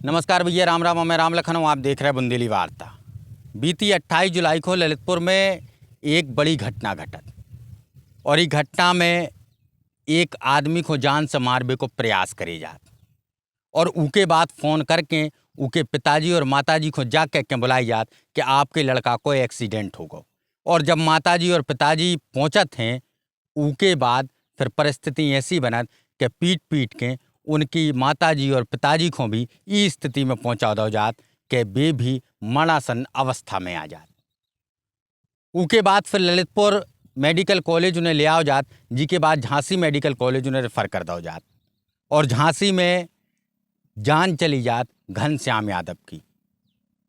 नमस्कार भैया, राम राम। मैं राम लखन हूँ, आप देख रहे हैं बुंदेली वार्ता। बीती 28 जुलाई को ललितपुर में एक बड़ी घटना घटत और इस घटना में एक आदमी को जान से मारबे को प्रयास करे जात और उके बाद फ़ोन करके उके पिताजी और माताजी को जा कह के बुलाई जात कि आपके लड़का को एक्सीडेंट हो गो। और जब माताजी और पिताजी पहुँचत हैं उके बाद फिर परिस्थिति ऐसी बनत कि पीट पीट के उनकी माताजी और पिताजी को भी इस स्थिति में पहुंचा दो जात कि वे भी मरणासन अवस्था में आ जात। उके बाद फिर ललितपुर मेडिकल कॉलेज उन्हें ले आओ जात, जी के बाद झांसी मेडिकल कॉलेज उन्हें रेफर कर दो जात और झांसी में जान चली जात घनश्याम यादव की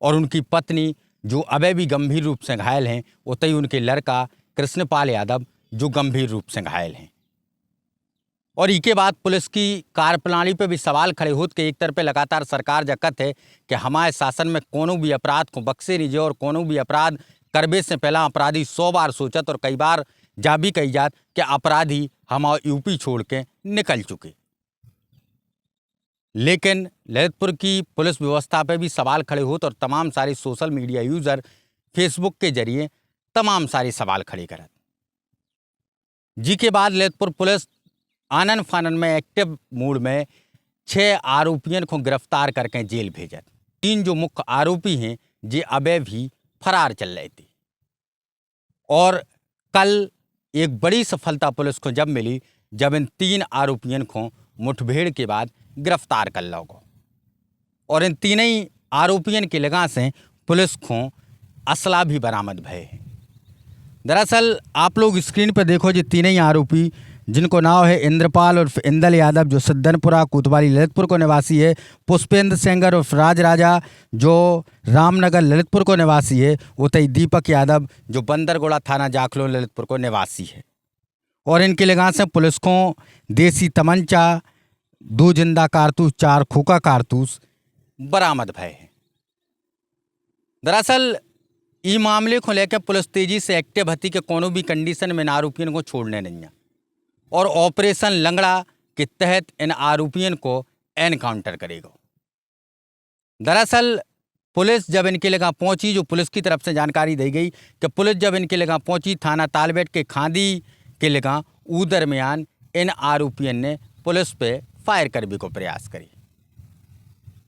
और उनकी पत्नी जो अभी भी गंभीर रूप से घायल हैं, उतई उनके लड़का कृष्णपाल यादव जो गंभीर रूप से घायल हैं। और इसके बाद पुलिस की कार्यप्रणाली पे भी सवाल खड़े होते कि एक तरफ पे लगातार सरकार जकत है कि हमारे शासन में कोनो भी अपराध को बख्शे नहीं जो और कोनो भी अपराध करबे से पहला अपराधी 100 बार सोचत और कई बार जा भी कही जात कि अपराधी हमारे यूपी छोड़ के निकल चुके। लेकिन ललितपुर की पुलिस व्यवस्था पे भी सवाल खड़े होते और तमाम सारे सोशल मीडिया यूज़र फेसबुक के जरिए तमाम सारे सवाल खड़े करत। जी के बाद ललितपुर पुलिस आनन फानन में एक्टिव मूड में 6 आरोपियों को गिरफ्तार करके जेल भेजत। 3 जो मुख्य आरोपी हैं जे अबे भी फरार चल रहे थे और कल एक बड़ी सफलता पुलिस को जब मिली जब इन 3 आरोपियों को मुठभेड़ के बाद गिरफ्तार कर लोगो और इन तीनों आरोपियों के लगा से पुलिस को असला भी बरामद भये हैं। दरअसल आप लोग स्क्रीन पर देखो जी तीनों आरोपी जिनको नाम है इंद्रपाल उर्फ इंदल यादव जो सिद्दनपुरा कोतवाली ललितपुर को निवासी है, पुष्पेंद्र सेंगर उर्फ राज राजा जो रामनगर ललितपुर को निवासी है, उतई दीपक यादव जो बंदरगोड़ा थाना जाखलो ललितपुर को निवासी है। और इनके लगान से पुलिस को देसी तमंचा, 2 जिंदा कारतूस, 4 खोखा कारतूस बरामद भये हैं। दरअसल इस मामले को लेकर पुलिस तेजी से एक्टिव हती कि कोनो भी कंडीशन में इन आरोपियों को छोड़ने नहीं है और ऑपरेशन लंगड़ा के तहत इन आरोपियों को एनकाउंटर करेगा। दरअसल पुलिस जब इनके लगा पहुंची, जो पुलिस की तरफ से जानकारी दी गई कि पुलिस जब इनके लगा पहुंची थाना तालबेट के खादी के लगा ऊ दरमियान इन आरोपियों ने पुलिस पे फायर करने को प्रयास करी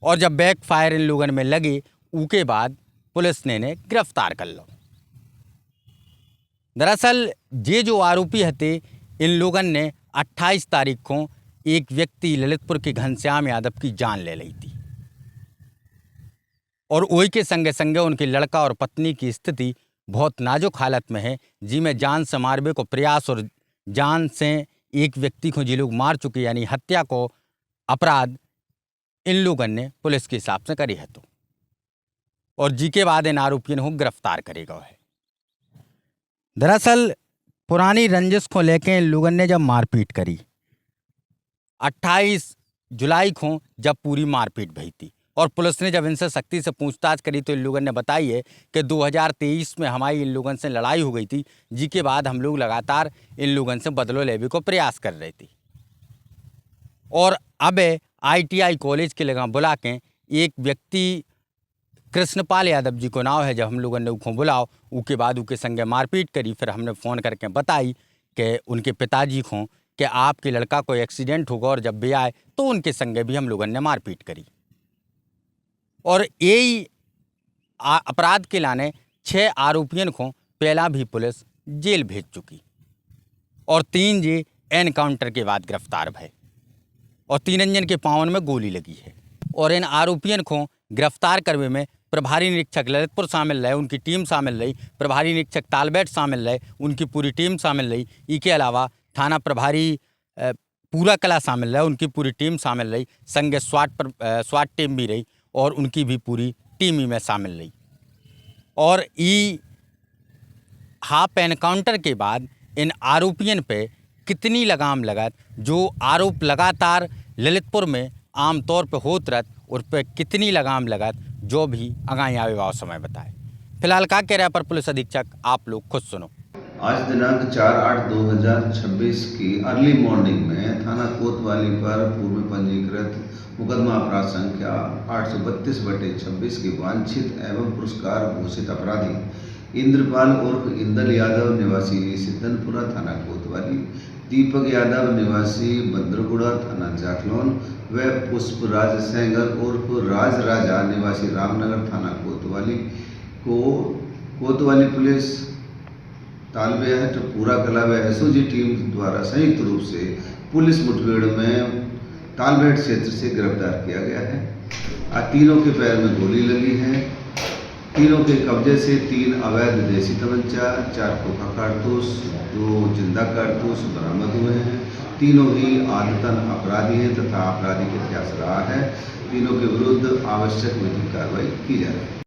और जब बैक फायर इन लोगों में लगे उसके बाद पुलिस ने इन्हें गिरफ्तार कर लो। दरअसल ये जो आरोपी हते इन लोगों ने 28 तारीख को एक व्यक्ति ललितपुर के घनश्याम यादव की जान ले ली थी और वही के संगे संगे उनके लड़का और पत्नी की स्थिति बहुत नाजुक हालत में है, जिसमें जान से मारबे को प्रयास और जान से एक व्यक्ति को जी लोग मार चुके यानी हत्या को अपराध इन लोगों ने पुलिस के हिसाब से करी है तो और जी के बाद इन आरोपियों को गिरफ्तार करेगा है। दरअसल पुरानी रंजिश को लेकर इन लोगों ने जब मारपीट करी 28 जुलाई को जब पूरी मारपीट भई थी और पुलिस ने जब इनसे सख्ती से पूछताछ करी तो इन लोगों ने बताई है कि 2023 में हमारी इन लोगों से लड़ाई हो गई थी, जी के बाद हम लोग लगातार इन लोगों से बदलो लेने को प्रयास कर रहे थे और अब ITI कॉलेज के लगा बुला के एक व्यक्ति कृष्णपाल यादव जी को नाम है, जब हम लोगों ने उनको बुलाओ उसके बाद उनके संगे मारपीट करी। फिर हमने फ़ोन करके बताई कि उनके पिताजी को कि आपके लड़का को एक्सीडेंट होगा और जब भी आए तो उनके संगे भी हम लोगों ने मारपीट करी और यही अपराध के लाने 6 आरोपियों को पहला भी पुलिस जेल भेज चुकी और 3 जी एनकाउंटर के बाद गिरफ्तार भये और 3 अंजन के पाँव में गोली लगी है और इन आरोपियों को गिरफ्तार करने में प्रभारी निरीक्षक ललितपुर शामिल रहे, उनकी टीम शामिल रही, प्रभारी निरीक्षक तालबेट शामिल रहे, उनकी पूरी टीम शामिल रही। इसके अलावा थाना प्रभारी पूरा कला शामिल रहे, उनकी पूरी टीम शामिल रही, संगे स्वाट टीम भी रही और उनकी भी पूरी टीम ही में शामिल रही। और ई हाफ एनकाउंटर के बाद इन आरोपियों पे कितनी लगाम लगत, जो आरोप लगातार ललितपुर में आमतौर पर होत रहत उस पर कितनी लगाम लगत, जो भी आगाही आवे वाला समय बताए। फिलहाल क्या कह रहा है पर पुलिस अधीक्षक, आप लोग खुद सुनो। आज दिनांक 4/8/2026 की अर्ली मॉर्निंग में थाना कोतवाली पर पूर्व में पंजीकृत मुकदमा अपराध संख्या 832/26 की वांछित एवं पुरस्कार घोषित अपराधी इंद्रपाल उर्फ इंदल यादव निवासी सिद्धनपुरा थाना कोतवाली, दीपक यादव निवासी बंदरगुड़ा थाना जाखलौन व पुष्पराज सेंगर उर्फ राज राजा निवासी रामनगर थाना कोतवाली को कोतवाली पुलिस तालबेहट पूरा कला व एसओजी टीम द्वारा संयुक्त रूप से पुलिस मुठभेड़ में तालबेहट क्षेत्र से गिरफ्तार किया गया है। तीनों के पैर में गोली लगी है। तीनों के कब्जे से 3 अवैध देसी तमंचा, 4 खोखा कारतूस, 2 जिंदा कारतूस बरामद हुए हैं। तीनों ही आदतन अपराधी हैं तथा आपराधिक इतिहास रहा है। तीनों के विरुद्ध आवश्यक विधिक कार्रवाई की जा रही है।